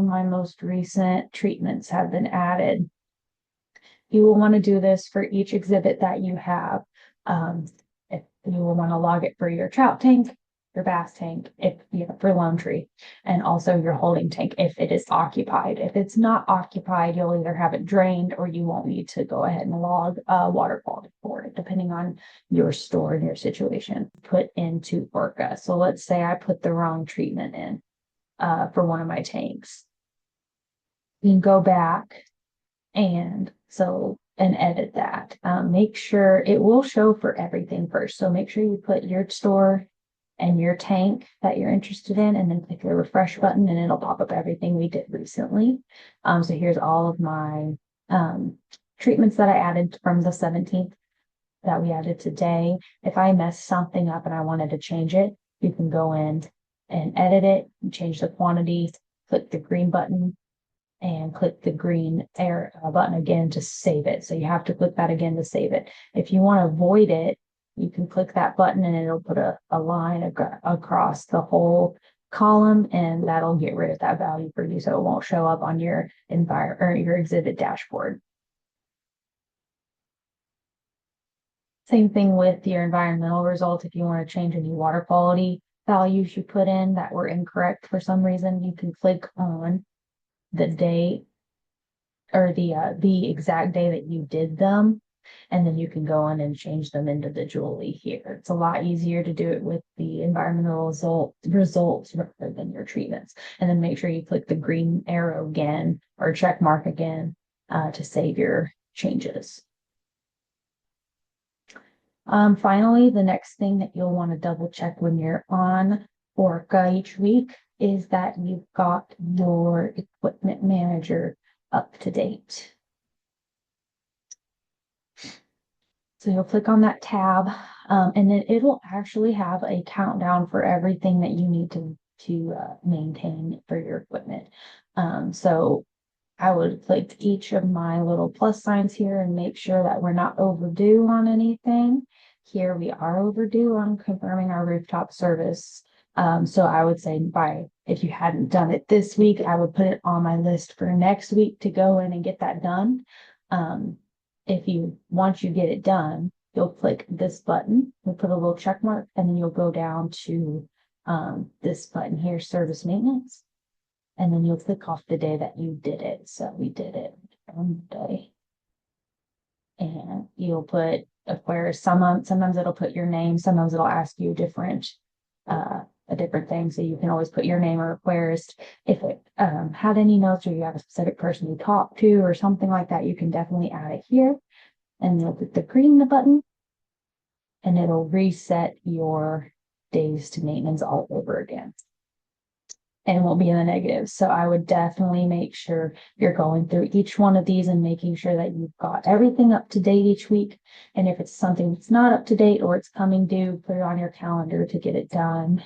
My most recent treatments have been added. You will want to do this for each exhibit that you have. If you will want to log it for your trout tank, your bass tank, if you know, for laundry, and also your holding tank if it is occupied. If it's not occupied, you'll either have it drained or you won't need to go ahead and log water quality for it, depending on your store and your situation. Put into ORCA. So let's say I put the wrong treatment in for one of my tanks. You can go back and edit that. Make sure it will show for everything first. So make sure you put your store and your tank that you're interested in, and then click the refresh button, and it'll pop up everything we did recently. So here's all of my treatments that I added from the 17th that we added today. If I messed something up and I wanted to change it, you can go in and edit it, and change the quantity, click the green button, and click the green arrow button again to save it. So you have to click that again to save it. If you want to avoid it, you can click that button and it'll put a line across the whole column, and that'll get rid of that value for you, so it won't show up on your your exhibit dashboard. Same thing with your environmental results. If you want to change any water quality values you put in that were incorrect for some reason, you can click on the date or the exact day that you did them, and then you can go in and change them individually here. It's a lot easier to do it with the environmental results rather than your treatments. And then make sure you click the green arrow again or check mark again to save your changes. Finally, the next thing that you'll want to double check when you're on OERCA each week is that you've got your equipment manager up to date. So you'll click on that tab, and then it'll actually have a countdown for everything that you need to maintain for your equipment. So I would click each of my little plus signs here and make sure that we're not overdue on anything. Here we are overdue on confirming our rooftop service. So I would say if you hadn't done it this week, I would put it on my list for next week to go in and get that done. Once you get it done, you'll click this button, you'll put a little check mark, and then you'll go down to this button here, service maintenance. And then you'll click off the day that you did it. So we did it on Monday. And you'll put sometimes it'll put your name, sometimes it'll ask you a different thing. So you can always put your name or aquarist. If it had any notes or you have a specific person you talk to or something like that, you can definitely add it here. And you'll click the green button, and it'll reset your days to maintenance all over again. And it won't be in the negative. So I would definitely make sure you're going through each one of these and making sure that you've got everything up to date each week. And if it's something that's not up to date or it's coming due, put it on your calendar to get it done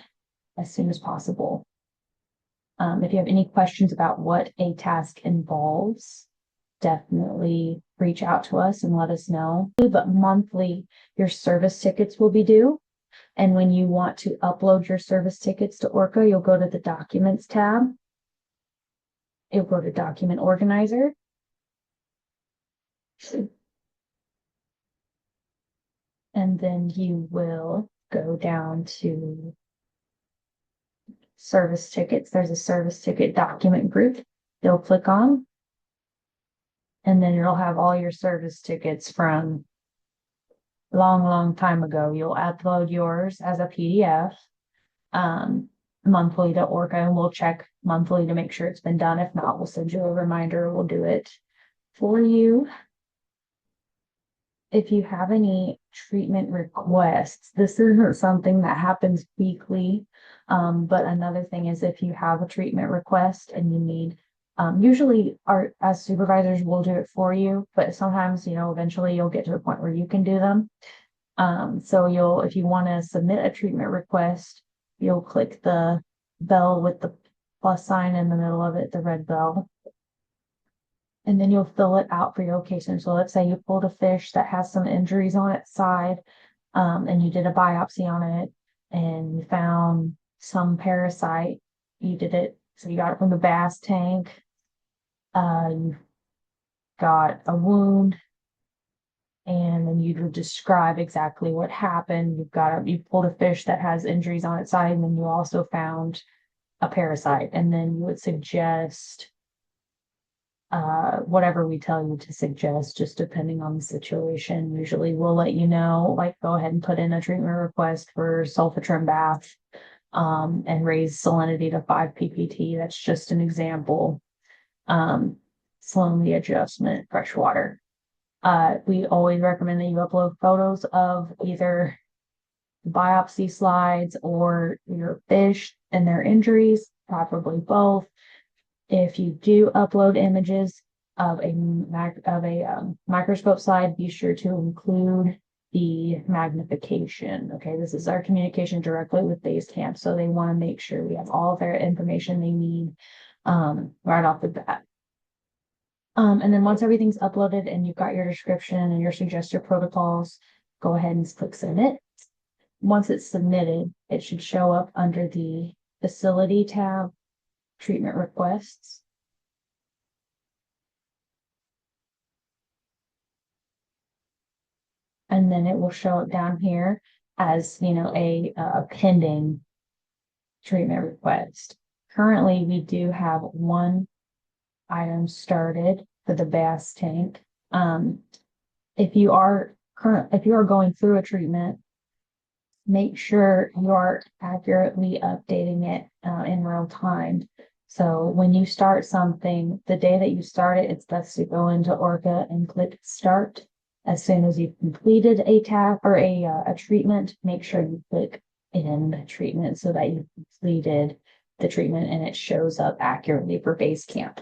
as soon as possible. If you have any questions about what a task involves, definitely reach out to us and let us know. But monthly, your service tickets will be due. And when you want to upload your service tickets to OERCA, you'll go to the Documents tab. You'll go to Document Organizer. And then you will go down to Service Tickets. There's a service ticket document group you'll click on. And then you'll have all your service tickets from long time ago. You'll upload yours as a PDF monthly to OERCA, and we'll check monthly to make sure it's been done. If not, we'll send you a reminder. We'll do it for you. If you have any treatment requests, this isn't something that happens weekly, but another thing is if you have a treatment request and you need usually as supervisors will do it for you, but sometimes, eventually you'll get to a point where you can do them. So if you want to submit a treatment request, you'll click the bell with the plus sign in the middle of it, the red bell. And then you'll fill it out for your location. So let's say you pulled a fish that has some injuries on its side, and you did a biopsy on it and you found some parasite. You did it So you got it from the bass tank. You've got a wound, and then you would describe exactly what happened. You pulled a fish that has injuries on its side, and then you also found a parasite, and then you would suggest whatever we tell you to suggest, just depending on the situation. Usually we'll let you know, like go ahead and put in a treatment request for sulfatrim bath, and raise salinity to 5 ppt. That's just an example. Salinity adjustment, fresh water. We always recommend that you upload photos of either biopsy slides or your fish and their injuries, preferably both. If you do upload images of a microscope slide, be sure to include the magnification. Okay, this is our communication directly with base camp, so they want to make sure we have all of their information they need right off the bat. And then once everything's uploaded and you've got your description and your suggested protocols, go ahead and click submit. Once it's submitted, it should show up under the facility tab, treatment requests. And then it will show up down here as, a pending treatment request. Currently, we do have one item started for the bass tank. If you are going through a treatment, make sure you are accurately updating it in real time. So when you start something, the day that you start it, it's best to go into OERCA and click start. As soon as you've completed a tab or a treatment, make sure you click end treatment so that you've completed the treatment and it shows up accurately for base camp.